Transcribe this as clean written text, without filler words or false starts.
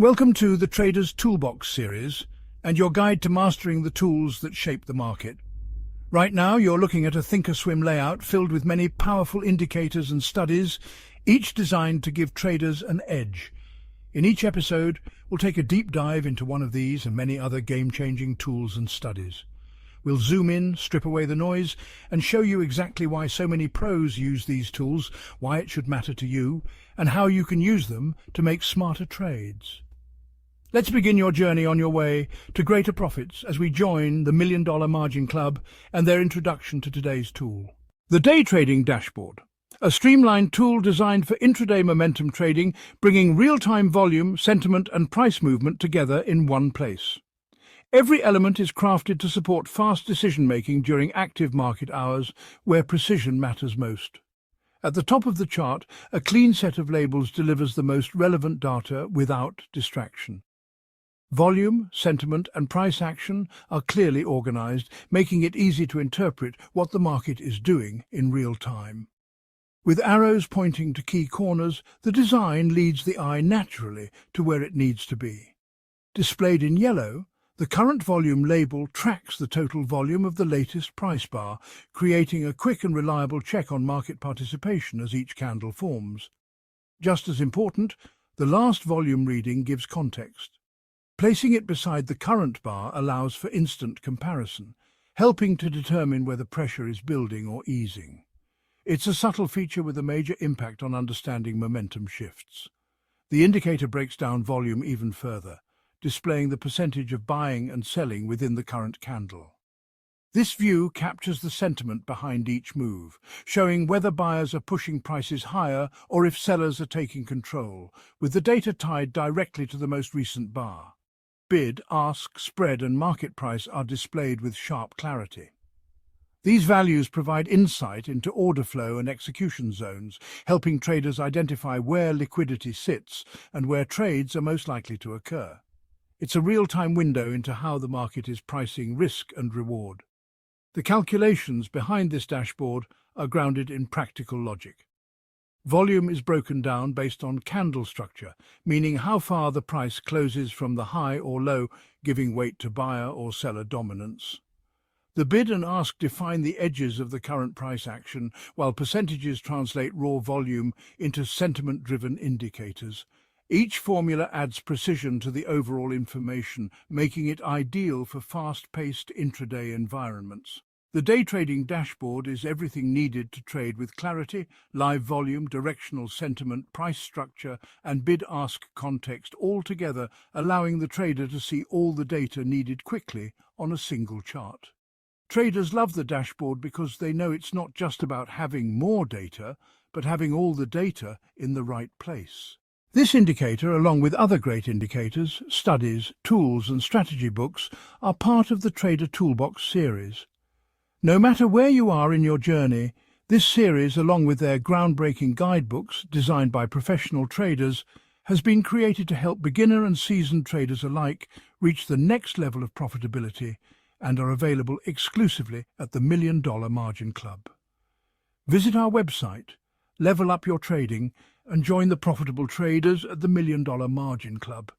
Welcome to the Trader's Toolbox series and your guide to mastering the tools that shape the market. Right now, you're looking at a Thinkorswim layout filled with many powerful indicators and studies, each designed to give traders an edge. In each episode, we'll take a deep dive into one of these and many other game-changing tools and studies. We'll zoom in, strip away the noise, and show you exactly why so many pros use these tools, why it should matter to you, and how you can use them to make smarter trades. Let's begin your journey on your way to greater profits as we join the $1 Million Margin Club and their introduction to today's tool. The Day Trading Dashboard, a streamlined tool designed for intraday momentum trading, bringing real-time volume, sentiment and price movement together in one place. Every element is crafted to support fast decision-making during active market hours where precision matters most. At the top of the chart, a clean set of labels delivers the most relevant data without distraction. Volume, sentiment and price action are clearly organized, making it easy to interpret what the market is doing in real time. With arrows pointing to key corners, the design leads the eye naturally to where it needs to be. Displayed in yellow, the current volume label tracks the total volume of the latest price bar, creating a quick and reliable check on market participation as each candle forms. Just as important, the last volume reading gives context. Placing it beside the current bar allows for instant comparison, helping to determine whether pressure is building or easing. It's a subtle feature with a major impact on understanding momentum shifts. The indicator breaks down volume even further, displaying the percentage of buying and selling within the current candle. This view captures the sentiment behind each move, showing whether buyers are pushing prices higher or if sellers are taking control, with the data tied directly to the most recent bar. Bid, ask, spread and market price are displayed with sharp clarity. These values provide insight into order flow and execution zones, helping traders identify where liquidity sits and where trades are most likely to occur. It's a real-time window into how the market is pricing risk and reward. The calculations behind this dashboard are grounded in practical logic. Volume is broken down based on candle structure, meaning how far the price closes from the high or low, giving weight to buyer or seller dominance. The bid and ask define the edges of the current price action, while percentages translate raw volume into sentiment-driven indicators. Each formula adds precision to the overall information, making it ideal for fast-paced intraday environments. The day trading dashboard is everything needed to trade with clarity, live volume, directional sentiment, price structure, and bid-ask context all together, allowing the trader to see all the data needed quickly on a single chart. Traders love the dashboard because they know it's not just about having more data, but having all the data in the right place. This indicator, along with other great indicators, studies, tools, and strategy books, are part of the Trader Toolbox series. No matter where you are in your journey, this series, along with their groundbreaking guidebooks designed by professional traders, has been created to help beginner and seasoned traders alike reach the next level of profitability and are available exclusively at the $1 Million Margin Club. Visit our website, level up your trading, and join the profitable traders at the $1 Million Margin Club.